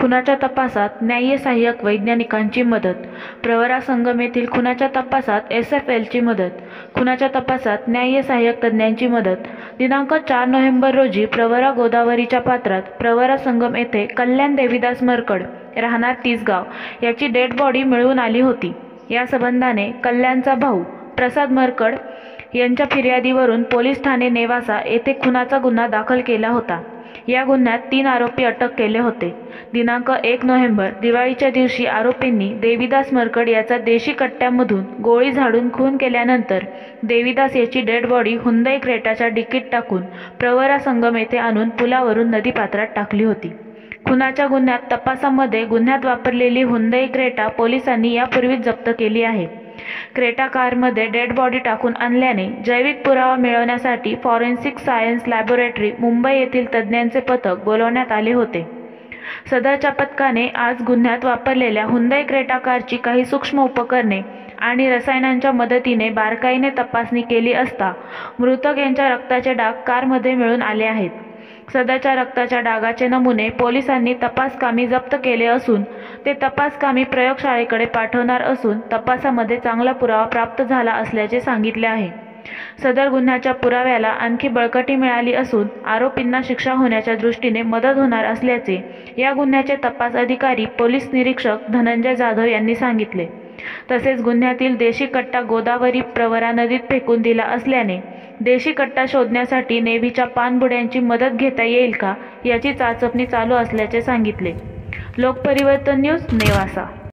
खुनाच्या तपासात न्याय सहाय्यक वैज्ञानिकांची मदत, प्रवरा संगम येथील खुनाच्या तपासात SFLची मदत, खुनाच्या तपासात न्याय सहाय्यक तज्ज्ञांची मदत। दिनांक 4 नोव्हेंबर रोजी प्रवरा गोदावरीच्या पात्रात प्रवरा संगम येथे कल्याण देवीदास मरकड राहणार तिसगाव याची डेड बॉडी मिळून आली होती। या संबंधाने कल्याणचा भाऊ प्रसाद मरकड यांच्या फिर्यादीवरून पोलीस ठाणे नेवासा येथे खुनाचा गुन्हा दाखल केला होता। या गुन्ह्यात 3 आरोपी अटक केले होते। दिनांक 1 नोव्हेंबर दिवाळीच्या दिवशी आरोपींनी देवीदास मरकड याचा देशी कट्ट्यामधून गोळी झाडून खून केल्यानंतर देवीदास याची डेड बॉडी हुंदाई क्रेटाच्या डिकीत टाकून प्रवरा संगम येथे आणून पुलावरून नदीपात्रात टाकली होती। खुनाच्या गुन्ह्यात तपासामध्ये गुन्ह्यात वापरलेली हुंदाई क्रेटा पोलिसांनी यापूर्वीच जप्त केली आहे। क्रेटा कारमध्ये डेड बॉडी टाकून आणल्याने जैविक पुरावा मिळवण्यासाठी फॉरेन्सिक सायन्स लॅबोरेटरी मुंबई येथील तज्ज्ञांचे पथक बोलवण्यात आले होते। सदरच्या पथकाने आज गुन्ह्यात वापरलेल्या हुंदाई क्रेटा कारची काही सूक्ष्म उपकरणे आणि रसायनांच्या मदतीने बारकाईने तपासणी केली असता मृतक यांच्या रक्ताचे डाग कारमध्ये मिळून आले आहेत। सदरच्या रक्ताच्या डागाचे नमुने पोलिसांनी तपासकामी जप्त केले असून ते तपासकामी प्रयोगशाळेकडे पाठवणार असून तपासामध्ये चांगला पुरावा प्राप्त झाला असल्याचे सांगितले आहे। सदर गुन्ह्याच्या पुराव्याला आणखी बळकटी मिळाली असून आरोपींना शिक्षा होण्याच्या दृष्टीने मदत होणार असल्याचे या गुन्ह्याचे तपास अधिकारी पोलीस निरीक्षक धनंजय जाधव यांनी सांगितले। तसेच गुन्ह्यातील देशी कट्टा गोदावरी प्रवरा नदीत फेकून दिला असल्याने देशी कट्टा शोधण्यासाठी नेव्हीच्या पाणबुड्यांची मदत घेता येईल का याची चाचपणी चालू असल्याचे सांगितले। लोकपरिवर्तन न्यूज, नेवासा।